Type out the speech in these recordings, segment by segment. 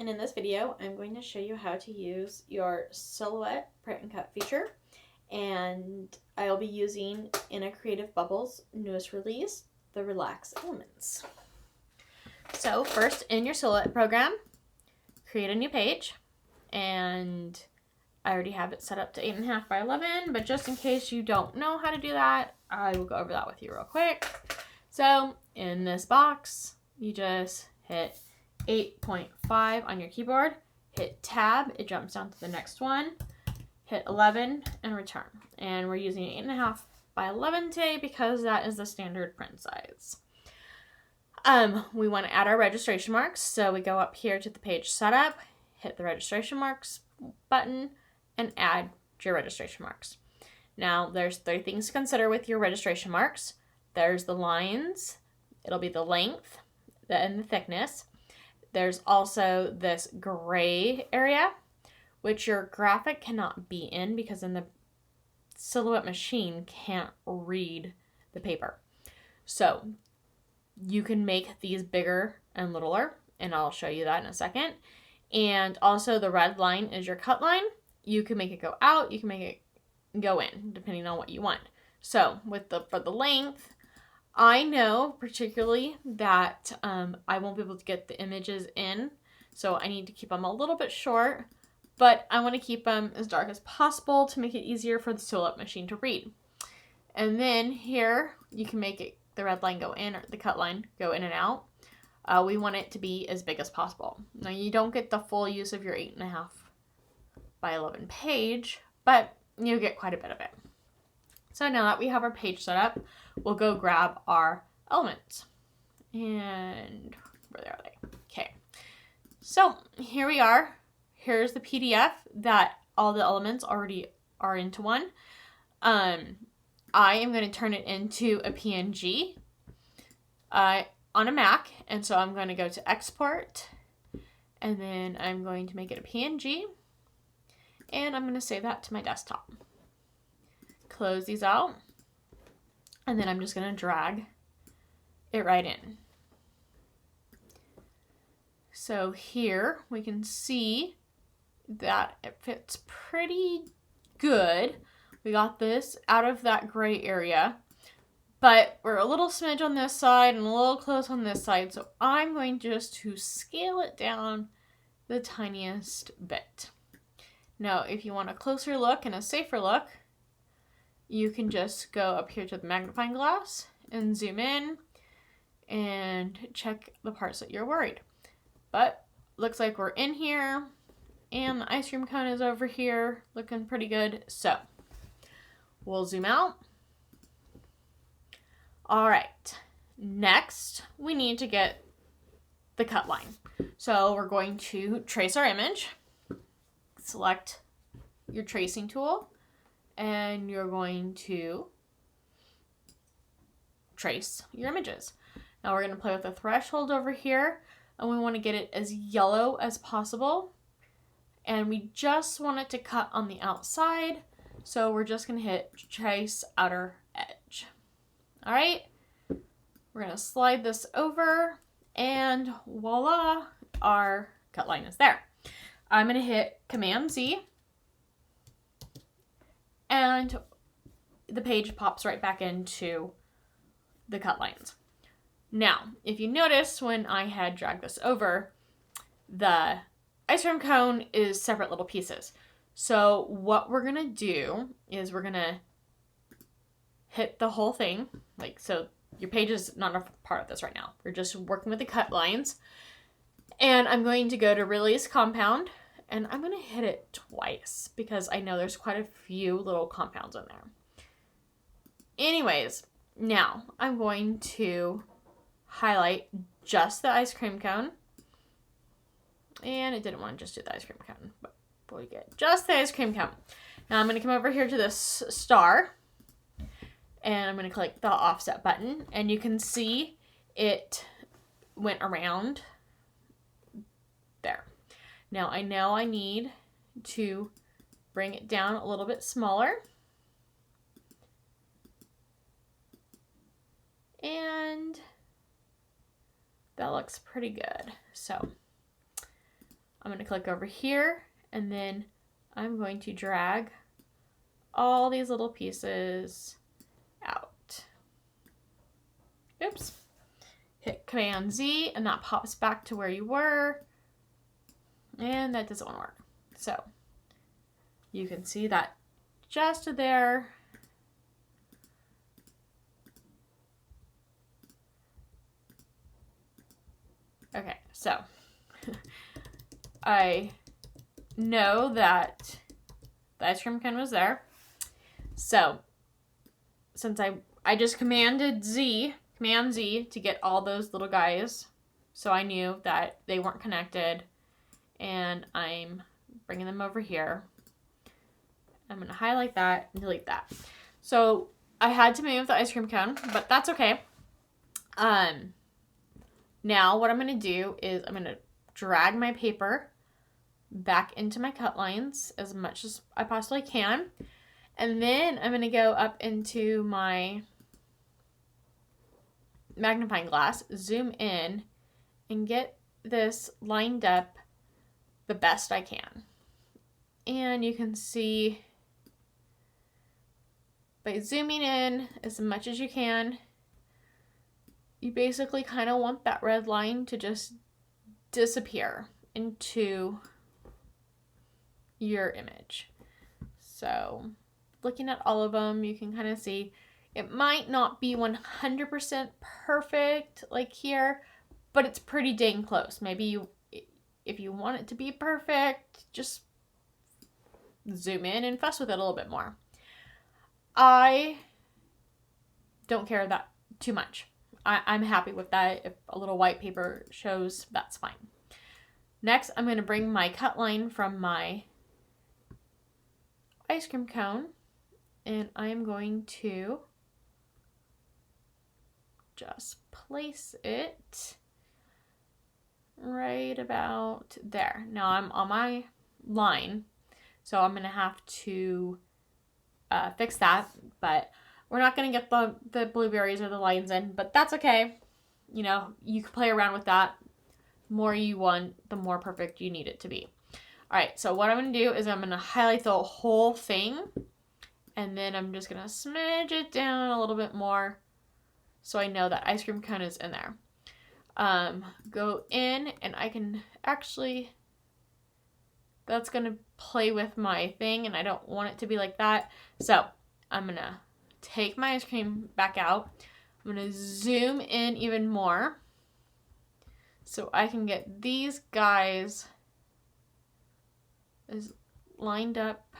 and in this video I'm going to show you how to use your silhouette print and cut feature, and I'll be using in a Creative Bubbles newest release, the Relax Elements. So first, in your silhouette program, create a new page, and I already have it set up to 8.5 by 11, but just in case you don't know how to do that, I will go over that with you real quick. So in this box, you just hit 8.5 on your keyboard, hit tab, it jumps down to the next one, hit 11 and return. And we're using 8.5 by 11 today because that is the standard print size. We want to add our registration marks, so we go up here to the page setup, hit the registration marks button, and add your registration marks. Now there's 3 things to consider with your registration marks. There's the lines, it'll be the length and the thickness. There's also this gray area, which your graphic cannot be in because then the silhouette machine can't read the paper. So you can make these bigger and littler, and I'll show you that in a second. And also the red line is your cut line. You can make it go out, you can make it go in, depending on what you want. So for the length, I know particularly that I won't be able to get the images in, so I need to keep them a little bit short, but I want to keep them as dark as possible to make it easier for the silhouette machine to read. And then here, you can make it the red line go in or the cut line go in and out. We want it to be as big as possible. Now you don't get the full use of your 8.5 by 11 page, but you get quite a bit of it. So now that we have our page set up, we'll go grab our elements. And where are they? Okay. So here we are. Here's the PDF that all the elements already are into one. I am going to turn it into a PNG on a Mac. And so I'm going to go to export, and then I'm going to make it a PNG, and I'm going to save that to my desktop. Close these out, and then I'm just going to drag it right in. So here we can see that it fits pretty good. We got this out of that gray area, but we're a little smidge on this side and a little close on this side, so I'm going just to scale it down the tiniest bit. Now, if you want a closer look and a safer look, you can just go up here to the magnifying glass and zoom in and check the parts that you're worried. But looks like we're in here, and the ice cream cone is over here looking pretty good. So we'll zoom out. All right, next we need to get the cut line. So we're going to trace our image, select your tracing tool, and you're going to trace your images. Now we're going to play with the threshold over here, and we want to get it as yellow as possible. And we just want it to cut on the outside, so we're just going to hit trace outer edge. All right, we're going to slide this over, and voila, our cut line is there. I'm going to hit Command Z, and the page pops right back into the cut lines. Now, if you notice when I had dragged this over, the ice cream cone is separate little pieces. So what we're going to do is we're going to hit the whole thing. So your page is not a part of this right now. We're just working with the cut lines. And I'm going to go to Release Compound, and I'm going to hit it twice because I know there's quite a few little compounds in there. Anyways, now I'm going to highlight just the ice cream cone. And it didn't want to just do the ice cream cone, but we get just the ice cream cone. Now I'm going to come over here to this star, and I'm going to click the offset button, and you can see it went around there. Now I know I need to bring it down a little bit smaller. And that looks pretty good. So I'm going to click over here, and then I'm going to drag all these little pieces out. Oops. Hit Command Z, and that pops back to where you were. And that doesn't want to work. So you can see that just there. Okay, so I know that the ice cream cone was there. So since I just Command Z to get all those little guys, so I knew that they weren't connected, and I'm bringing them over here. I'm going to highlight that and delete that. So I had to move the ice cream cone, but that's okay. Now what I'm going to do is I'm going to drag my paper back into my cut lines as much as I possibly can. And then I'm going to go up into my magnifying glass, zoom in, and get this lined up the best I can. And you can see by zooming in as much as you can, you basically kind of want that red line to just disappear into your image. So looking at all of them, you can kind of see it might not be 100% perfect like here, but it's pretty dang close. Maybe if you want it to be perfect, just zoom in and fuss with it a little bit more. I don't care that too much. I'm happy with that. If a little white paper shows, that's fine. Next, I'm going to bring my cut line from my ice cream cone, and I'm going to just place it right about there. Now I'm on my line, so I'm going to have to fix that, but we're not going to get the blueberries or the lines in, but that's okay. You know, you can play around with that. The more you want, the more perfect you need it to be. All right, so what I'm going to do is I'm going to highlight the whole thing, and then I'm just going to smidge it down a little bit more so I know that ice cream cone is in there. Go in, and I can actually, that's going to play with my thing, and I don't want it to be like that. So I'm going to take my ice cream back out. I'm going to zoom in even more so I can get these guys as lined up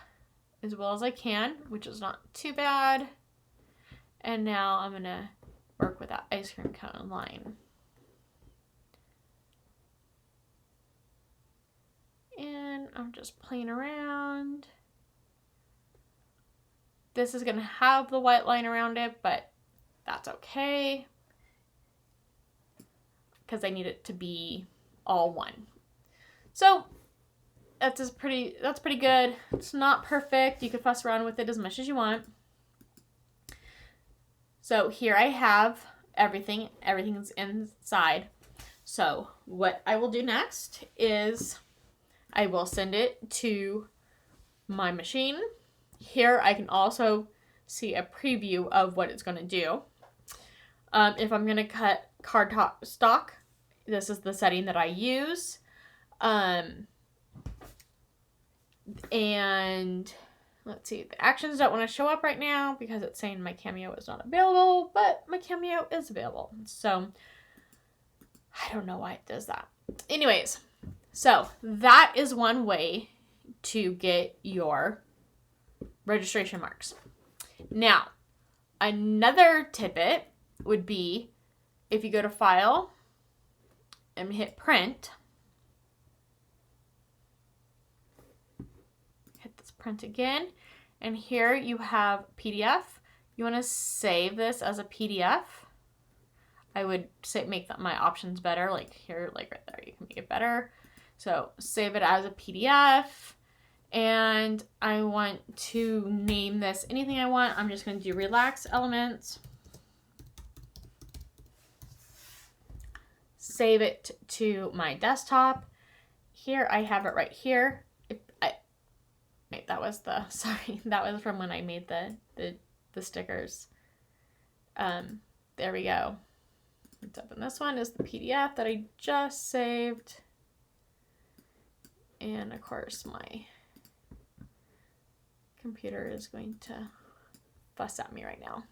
as well as I can, which is not too bad. And now I'm going to work with that ice cream cone line. And I'm just playing around. This is going to have the white line around it, but that's okay because I need it to be all one. So that's pretty good. It's not perfect. You can fuss around with it as much as you want. So here I have everything. Everything's inside. So what I will do next is I will send it to my machine. Here I can also see a preview of what it's going to do. If I'm going to cut cardstock, this is the setting that I use. And let's see, the actions don't want to show up right now because it's saying my Cameo is not available, but my Cameo is available. So I don't know why it does that. Anyways, so that is one way to get your registration marks. Now, another tidbit would be if you go to File and hit Print, hit this print again, and here you have PDF. You want to save this as a PDF. I would say make my options better, like here, like right there, you can make it better. So save it as a PDF. And I want to name this anything I want. I'm just going to do Relax Elements. Save it to my desktop. here. I have it right here. Wait, that was sorry, that was from when I made the stickers. There we go. Let's open this one. Is the PDF that I just saved. And of course my computer is going to fuss at me right now.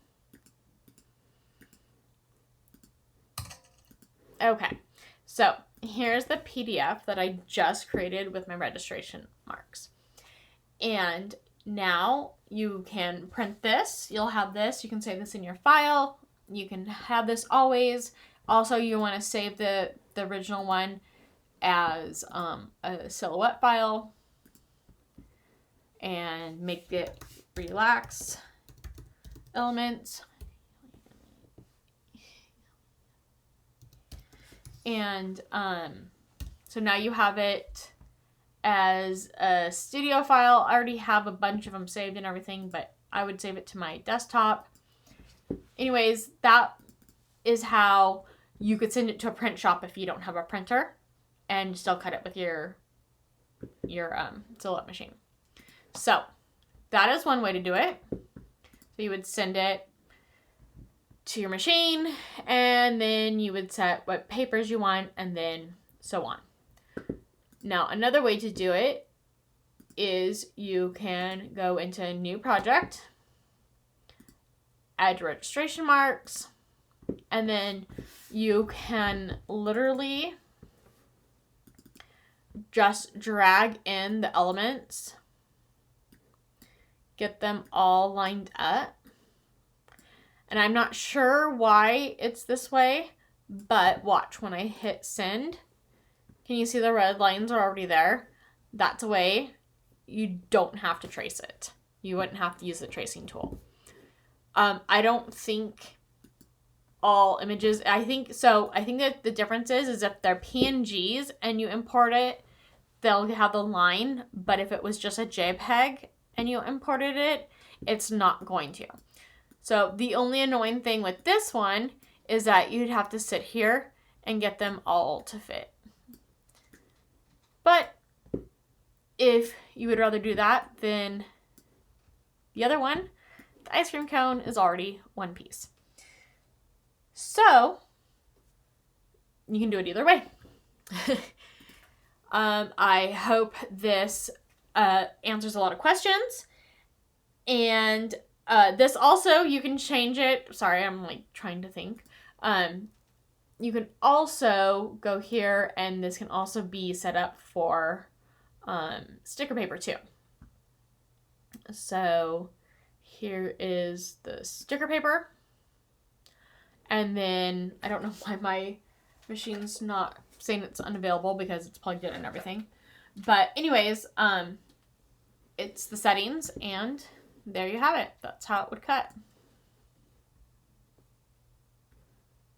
Okay, so here's the PDF that I just created with my registration marks. And now you can print this. You'll have this. You can save this in your file. You can have this always. Also, you want to save the original one as a silhouette file and make it relax elements. And so now you have it as a studio file. I already have a bunch of them saved and everything, but I would save it to my desktop. Anyways, that is how you could send it to a print shop if you don't have a printer and still cut it with your silhouette machine. So that is one way to do it. So you would send it to your machine, and then you would set what papers you want, and then so on. Now, another way to do it is you can go into a new project, add your registration marks, and then you can literally just drag in the elements, get them all lined up. And I'm not sure why it's this way, but watch when I hit send. Can you see the red lines are already there? That's a way you don't have to trace it. You wouldn't have to use the tracing tool. I don't think all images, I think that the difference is if they're PNGs and you import it, they'll have the line, but if it was just a JPEG and you imported it, it's not going to. So the only annoying thing with this one is that you'd have to sit here and get them all to fit. But if you would rather do that, then the other one, the ice cream cone, is already one piece. So you can do it either way. I hope this answers a lot of questions. And this also, you can change it. Sorry, I'm like trying to think. You can also go here, and this can also be set up for sticker paper too. So here is the sticker paper. And then I don't know why my machine's not saying it's unavailable because it's plugged in and everything. But anyways, it's the settings, and there you have it. That's how it would cut.